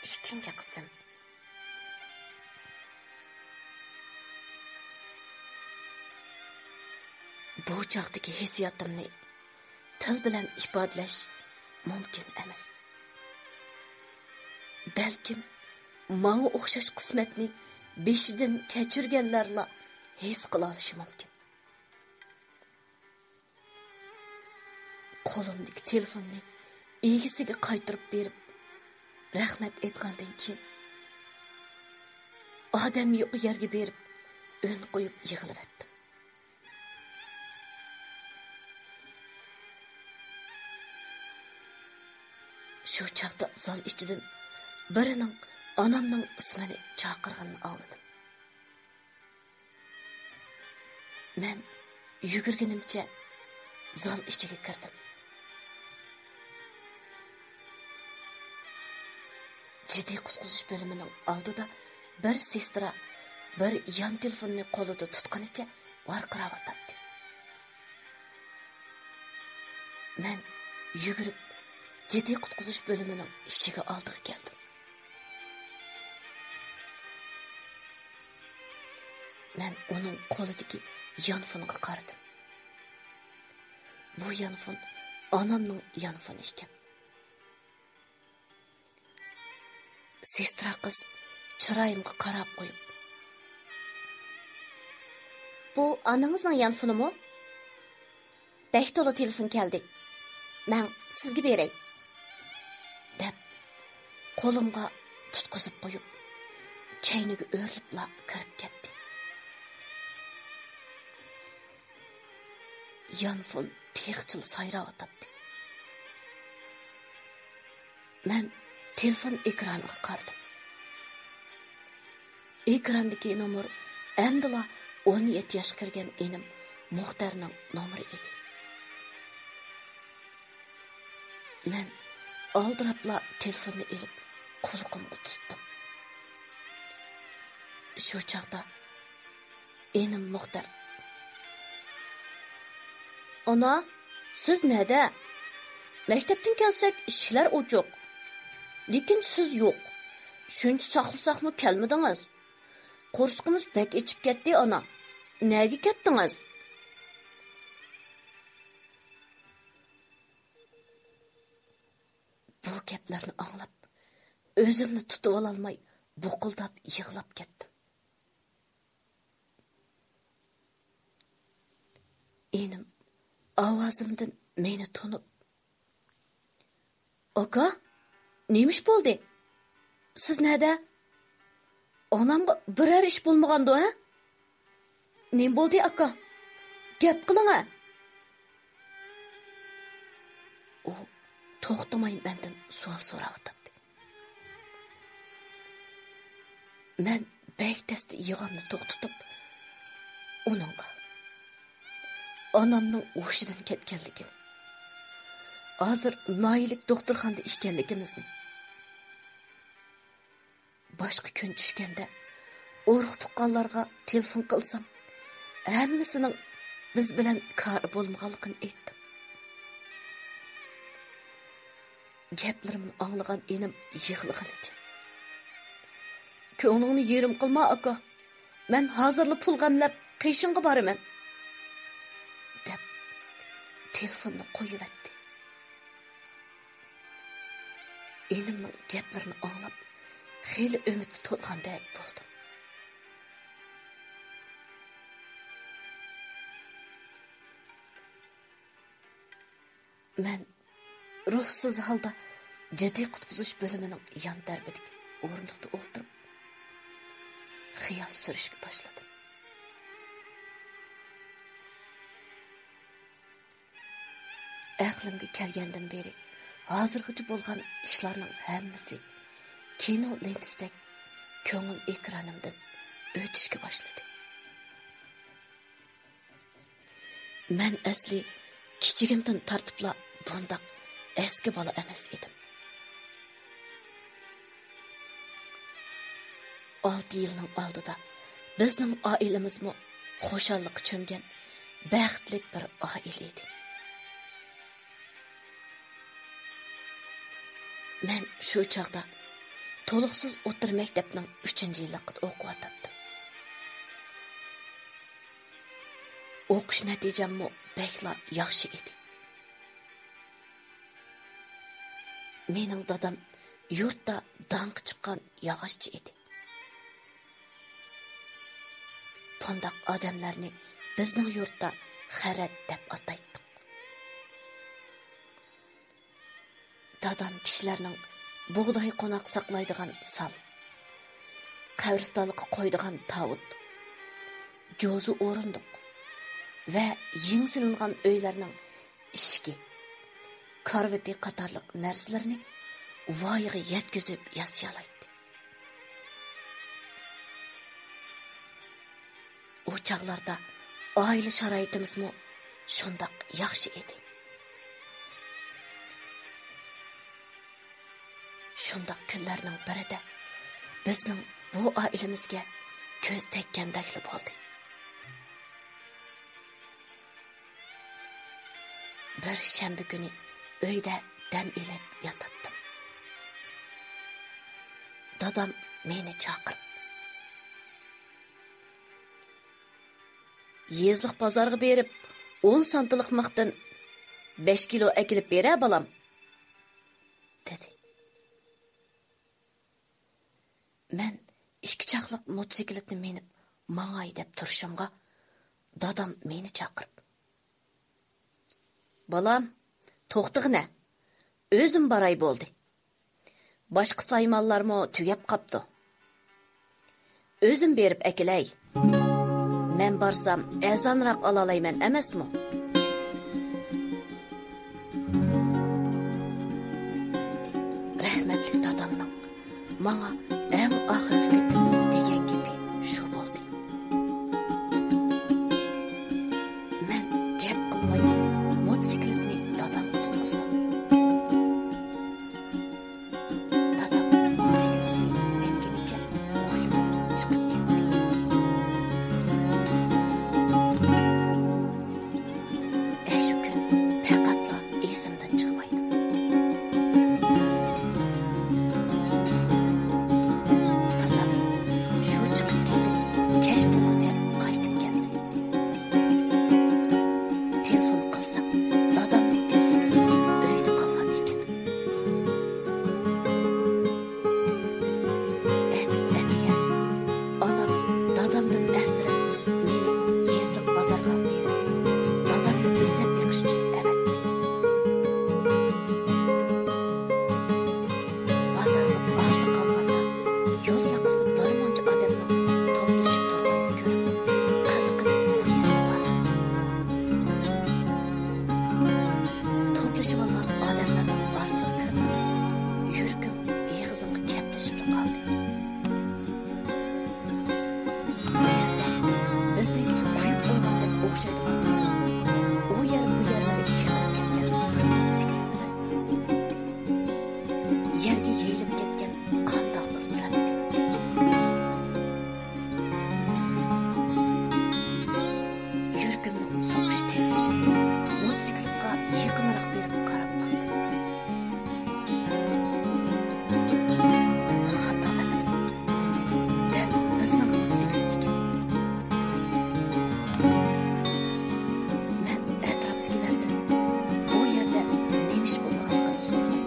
İkinci kısım. Bu çağdaki hissiyatımni til bilan ifodalash mumkin emas. Balkim manga o'xshash qismatni beshidan kechirganlarla his qila olishi mumkin. Qo'limdagi telefonni egisiga qaytarib berib, rahmat aytgandan keyin odam yo'q yerga berib, ön qo'yib yig'ilib etdim. Shu chaqda zal ichidan birining onamning ismini chaqirganini angladim. Men yugurganimcha zal ichiga kirdim. Ciddi qutqizish bo'limining oldida bir sestra bir yon telefonni qo'lida tutganicha varqirayotdi. Men yugurib ciddi qutqizish bo'limining ishiga oldiga keldim. Men uning qo'lidagi yonfoniga qaradim. Bu yonfon onamning yonfoni ekan. Sestra qiz chiroyimga qarab qo'yib, "Bu onangizning yonfonimi? Bekto'la telefon keldi. Men sizga beray." deb qo'limga tutqizib qo'yib, kayniga o'rlibla kirib ketdi. Yonfon teqchil sayrayotdi. Men telefon ekraniga qaradim. Ekrandagi nomer Amdila 17 yoshga kirgan enim Muxtarning nomeri edi. Men aldirabla telefonni ilib qo'liqimga tutdim. Shu chaqda enim Muxtar: "Ana, siz nada? Maktabdan kelsak ishlar ochiq. Lekin siz yo'q. Shuncha saqlasaqmi kelmadingiz? Qo'rsqimiz bak ichib ketdi, ana. Nega ketdingiz?" Bu gaplarni anglab, o'zimni tutib ololmay, buqildab yig'lab ketdim. Enim ovozimdan meni tunib: "Aka, nemish bo'ldi? Siz nada? Onamga biror ish bo'lmagandi, ha? Nim bo'ldi, aka? Gap qiling, ha?" U to'xtamay mendan savol so'rayotdi. Men bektasda yig'imni to'xtatib, uningga onamning o'shidan ketganligini, hozir noyilik doktorxonada ishganligimizni, boshqa kun tushganda urug' tuqqanlarga telefon qilsam, hammasining biz bilan kori bo'lmaganligini aytdim. Gaplarimni anglagan enim yig'laganicha: "Ko'nglingni yerim qilma, aka. Men hozirli pul g'amlab qishinga boraman" deb telefonni qo'yibdi. Enimning gaplarini anglab, xeyli umidga to'lgandek bo'ldim. Men ruhsiz holda jiddiy qutqizish bo'limining yon tarbidagi o'rindiqda o'tirib, xiyol surishga boshladim. Aqlimga kelgandan beri hozirgacha bo'lgan ishlarning hammasi kino lentisdek ko'ngil ekranimdan o'tishga boshladi. Men asli kichigimdan tartibla bundoq eski bola emas edim. 6 yilning oldida bizning oilamizmi xo'shallik cho'mgan baxtli bir oila edi. Men shu chaqda to'liqsiz o'tir maktabning 3-yilligida o'qiyotdim. O'qish natijammi bekla yaxshi edi. Mening dadam yurtda danq chiqqan yog'ochchi edi. Bundoq odamlarni bizning yurtda xarat deb ataydik. Dadam kishilarning bug'doy qo'noq saqlaydigan sal, qabristonlikqa qo'ydigan tavut, jo'zi o'rindiq va yengsilingan uylarning ishki, karvati qatorliq narsalarni voyaga yetkazib yasayalaydi. O chaqlarda oila sharoitimizmi shundoq yaxshi edi. Shundoq kunlarning birida bizning bu oilamizga ko'z tekkandakli bo'ldi. Bir shanba kuni uyda dam ilib yotdim. Dadam meni chaqirib, "Yezliq bozorga berib, 10 santilik maqdan 5 kilo akilib bera balam," dedi. Men ikki chaqliq motosikletni minib mangay deb turishimga dadam meni chaqirib, "Balam, to'xtig'ina. O'zim baray bo'ldi. Boshqa saymonlarmi tugab qapti. O'zim berib akilay. Men barsam azonroq olalayman emasmi?" Rahmatli dadamning menga eng oxirgi ketim degan gapi shu bo'ldi. Men gap qilmay motosikletni dadamga tutqizdim. Dadam motosikletni menginicha o'ylab chiqib ketdi. Shu kun faqatla esimdan chiqmaydi. Dadam shu chiqib ketib, kech bo'lguncha qaytib kelmadi. Telefon qilsam, dadamning telefoni uyda qolgan ekan. Etigan onam dadamdan asrab meni yezliq bozorga berib, dadamni izlab beqish uchun avatdi. Bozorga ozliq qolganda yo'l yoqasida bir muncha odamning to'plashib turganini ko'rib, qiziqib bu yerga bordim. To'plashib olgan odamlarning orasiga kirib, yuragim eg'izimga kaplashib qoldi. Bu yerda biznikiga quyib qo'ygandek o'xshaydigan, u yer bu yerlari chiqib ketgan bir motosiklet bilan yerga yeyilib ketgan qandoqlar turadi. Yuragimning so'kish tezlashib, motosikletga yaqinroq berib qarab baktım. Xato emas. Dal bizning motosiklet ekan. Men atrofdagilardan bu yerda nima ish bo'lganligini so'radim.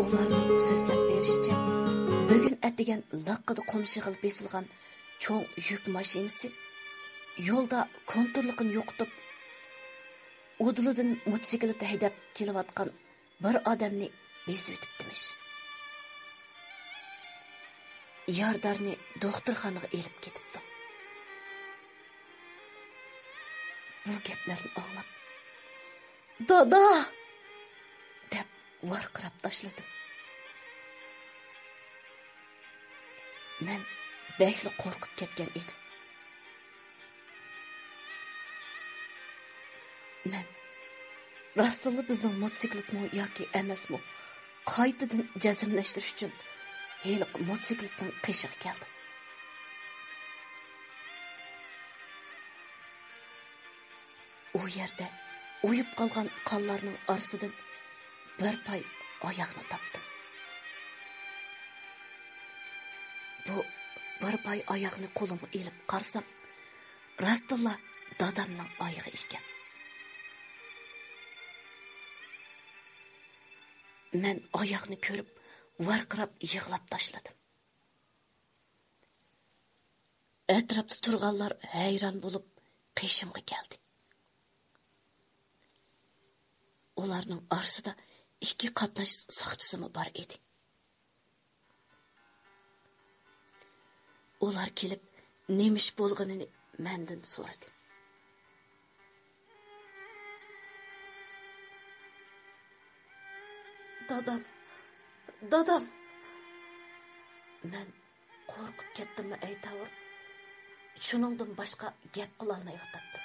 Ularning so'zlab berishicha, bugun atigan laqada qomshig'il besilgan cho'ng yuk mashinasi yo'lda kontrollikni yo'qotib, o'dilidan motosiklet haydab kelayotgan bir odamni besib o'tibdimish. Yardarni doktorxonaga elib ketibdi. Bu gaplarni anglab, "Dada!" deb varqirab tashladim. Men bekli qo'rqib ketgan edim. Men rostli bizning motosikletmi yoki emasmi qaytadan jazmlashtirish uchun heliq motosikletning qishig'i keldim. U yerda o'yib qolgan qonlarning orasidan bir pay oyog'ini topdim. Bu bir pay oyog'ini qo'limga ilib qarsam, rastilla dadamning oyog'i ekan. Men oyog'ini ko'rib, varqirab yig'lab tashladim. Etrafda turganlar hayron bo'lib, qishimga keldi. Ularning orasida 2 qatnash soqchisi bor edi. Ular kelib, nemish bo'lganini mendan so'radi. Dadam. Men qo'rqib ketdimmi aytavur. Shuningdan boshqa gap qila olmay yo'qotdim.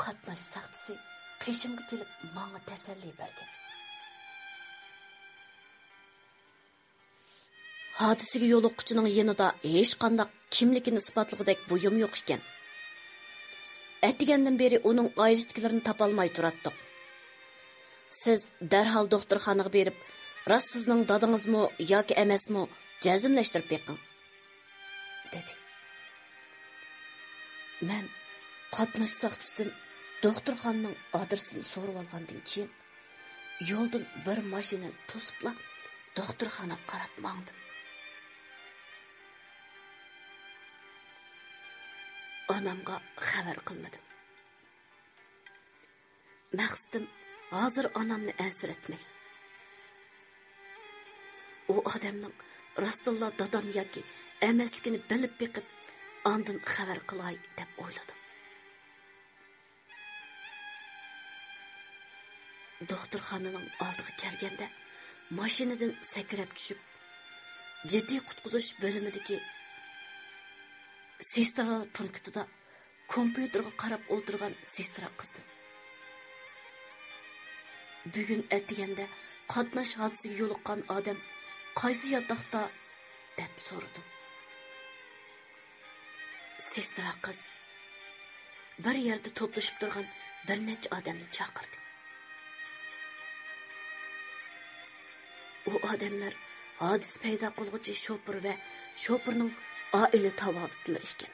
Qatnash soqchisi qishimga kelib menga tasalli bergan. Hadisiga yo'liqquchining yanida hech qanday kimligini isbotlagudek buyum yo'q ekan. Әтигәндән бери уның аиләсендәгеләрне тапалмай туратдык. Сез дәрхал докторханага берип, раст сезнең дадыңызмы яки әмәсме җәзмләштереп бекиң, dedi. Мен катнаш сакчысыдан докторхананың адресini сорап алгандан кийин, yo'ldan bir машинаны тосыпла докторханага карап маңдым. Anamga xabar qilmadim. Maqsadim hozir onamni ansratmay. O odamning rastilla dadam yoki emasligini bilib beqib, ondan xabar qilay deb o'yladim. Doktorxonaning oldiga kelganda mashinadan sakrab tushib, jiddiy qutqizish bo'limidagi Sestralar punktida kompyuterga qarab o'tirgan sestra qizdi. Bugun atiganda qatnash hodisiga yo'liqqan odam qaysi yotoqda deb so'radim. Sestra qiz bir yerda to'plashib turgan bir necha odamni chaqirdi. U odamlar hodis paydo qilguvchi shofir va shofirning aile tavabıtlar ekan.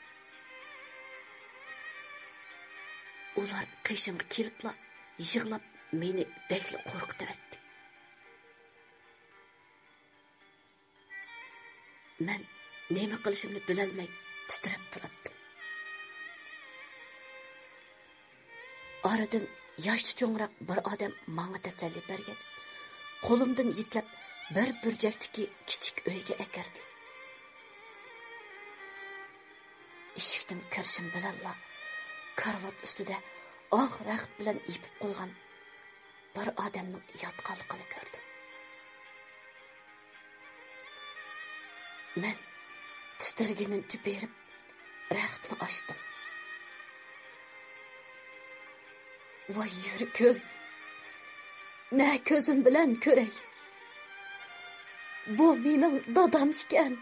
Ular qishimga kelibla yig'lab meni bekli qo'rqitib etdi. Men nima qilishimni bilolmay titrab turdim. Aradan yoshli cho'ngroq bir odam menga tasalli bergach, qo'limdan yetlab bir burjakdagi kichik uyga akirdi. Eshikdan kirishim bilanla karvat ustida oq raxt bilan yepib qo'ygan bir odamning yotqanligini ko'rdim. Men titirganimcha berib raxtni ochdim. Voy yuragim, ne ko'zim bilan ko'ray. Bu mening dadam ekan.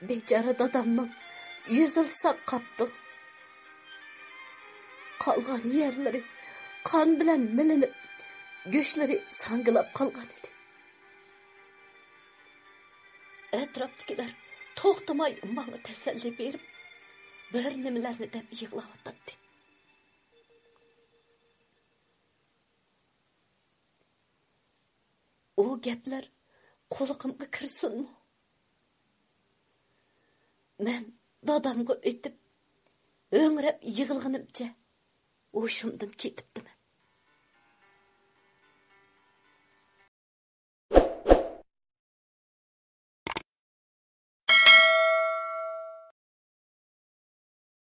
Bechara dadamning yüzü sak qaptı. Qalgan yerleri qon bilan milinib, go'shlari sangilab qolgan edi. Atrofdagilar to'xtamay menga tasalli berib, bir nimalarni deb yig'layotdi. O gaplar qulig'imga kirsinmi? Men dadamga o'tib, o'ngrab yig'ilganimcha o'shimdan ketibdim.